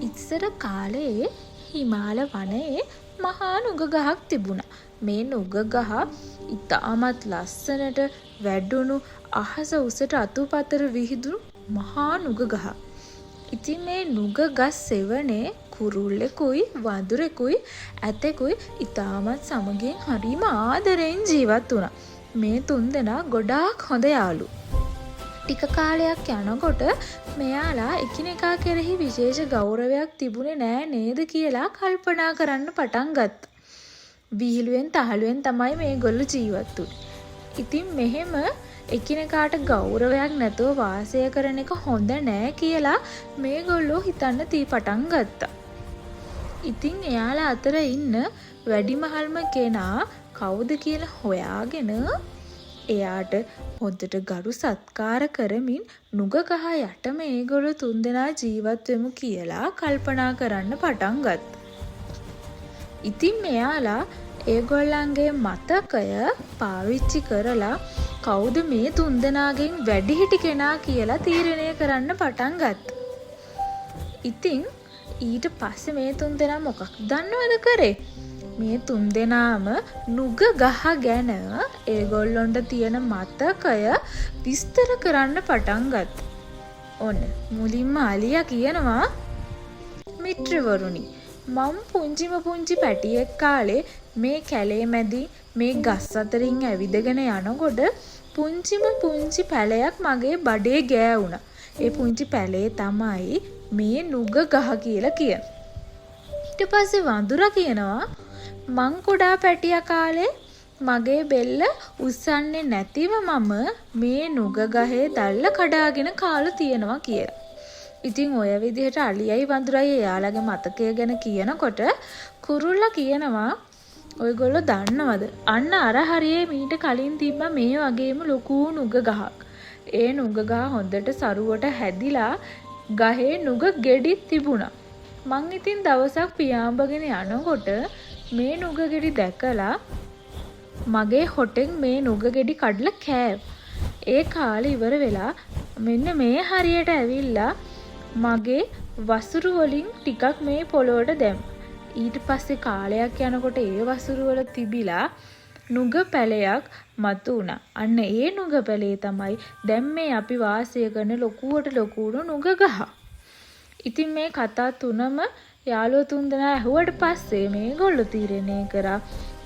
ඉස්සර කාලේ හිමාල වනයේ මහා නුග ගහක් තිබුණා. මේ නුග ගහ ඉතාමත් ලස්සනට වැඩුණු අහස උසට අතුපතර විහිදුණු මහා නුග ගහක්. ඉතින් මේ නුග ගස් සෙවනේ කුරුල්ලෙකුයි වඳුරෙකුයි ඇතෙකුයි ඉතාමත් සමගියෙන් හරිම ආදරෙන් ජීවත් වුණා. මේ තුන්දෙනා ගොඩාක් හොඳ යාළුවෝ. ටික කාලයක් යනකොට මෙයාලා එකිනෙකා කෙරෙහි විශේෂ ගෞරවයක් තිබුණේ නෑ නේද කියලා කල්පනා කරන්න පටන් ගත්තා. විහිළුවෙන් තහලුවෙන් තමයි මේගොල්ලෝ ජීවත් වුනේ. ඉතින් මෙහෙම එකිනෙකාට ගෞරවයක් නැතුව වාසය කරන එක හොඳ නෑ කියලා මේගොල්ලෝ හිතන්න පටන් ගත්තා. ඉතින් එයාලා අතර ඉන්න වැඩිමහල්ම කෙනා කවුද කියලා හොයාගෙන එයාට හොඳට ගරු සත්කාර කරමින් නුග ගහ යට මේගොල්ලෝ තුන්දෙනා ජීවත් වෙමු කියලා කල්පනා කරන්න පටන් ගත්තා. ඉතින් මෙයාලා ඒගොල්ලන්ගේ මතකය පාවිච්චි කරලා කවුද මේ තුන්දෙනාගෙන් වැඩිහිටි කෙනා කියලා තීරණය කරන්න පටන් ගත්තා. ඉතින් ඊට පස්සේ මේ තුන්දෙනා මොකක් දන්නවද කරේ? මේ තුන්දෙනාම නුග ගහ ගැන ඒගොල්ලොන්ට තියෙන මතකය විස්තර කරන්න පටන් ගත්තා. ඔන්න මුලින්ම අලියා කියනවා, මිත්‍රවරුනි, මම පුංචි පැටියෙක් කාලේ මේ කැලේ මැදි මේ ගස් අතරින් ඇවිදගෙන යනකොට පුංචි පැලයක් මගේ බඩේ ගෑවුණා. ඒ පුංචි පැලේ තමයි මේ නුග ගහ කියලා කියන. ඊට පස්සේ වඳුරා කියනවා, මං කුඩා පැටියා කාලේ මගේ බෙල්ල උස්සන්නේ නැතිව මම මේ නුග ගහේ දැල්ල කඩාගෙන කාලා තියෙනවා කියලා. ඉතින් ඔය විදිහට අලියයි වඳුරයි එයාලගේ මතකය ගැන කියනකොට කුරුල්ලා කියනවා, ඔයගොල්ලෝ දන්නවද? අන්න අර හරියේ මීට කලින් තිබ්බ මේ වගේම ලොකු නුග ගහක්. ඒ නුග ගහ හොඳට සරුවට හැදිලා ගහේ නුග ගෙඩිත් තිබුණා. මං ඉතින් දවසක් පියාඹගෙන යනකොට මේ නුග ගෙඩි දැකලා මගේ හොටෙන් මේ නුග ගෙඩි කඩලා කෑවා. ඒ කාලේ ඉවර වෙලා මෙන්න මේ හරියට ඇවිල්ලා මගේ වසුරු වලින් ටිකක් මේ පොළොවට දැම්මා. ඊට පස්සේ කාලයක් යනකොට ඒ වසුරු වල තිබිලා නුග පැලයක් මතු වුණා. අන්න ඒ නුග පැලේ තමයි දැන් මේ අපි වාසය කරන ලොකුවට ලොකුණු නුග ගහ. ඉතින් මේ කතා තුනම යාළුවෝ තුන්දෙනා ඇහුවට පස්සේ මේගොල්ලෝ තීරණය කරා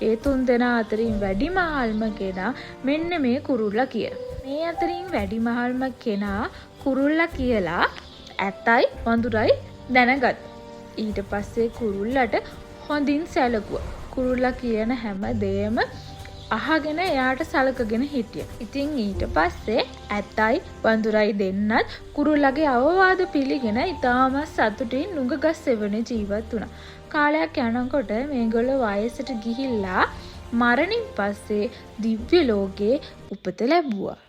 ඒ තුන්දෙනා අතරින් වැඩිමහල්ම කෙනා මෙන්න මේ කුරුල්ලා කියලා. මේ අතරින් වැඩිමහල්ම කෙනා කුරුල්ලා කියලා ඇතයි වඳුරයි දැනගත්තා. ඊට පස්සේ කුරුල්ලට හොඳින් සැලකුවා. කුරුල්ලා කියන හැම දෙයක්ම අහගෙන එයාට සලකගෙන හිටියා. ඉතින් ඊට පස්සේ ඇතයි වඳුරයි දෙන්නත් කුරුල්ලාගේ අවවාද පිළිගෙන ඉතාමත් සතුටින් නුග ගස් සෙවනේ ජීවත් වුණා. කාලයක් යනකොට මේගොල්ලෝ වයසට ගිහිල්ලා මරණින් පස්සේ දිව්‍ය ලෝකේ උපත ලැබුවා.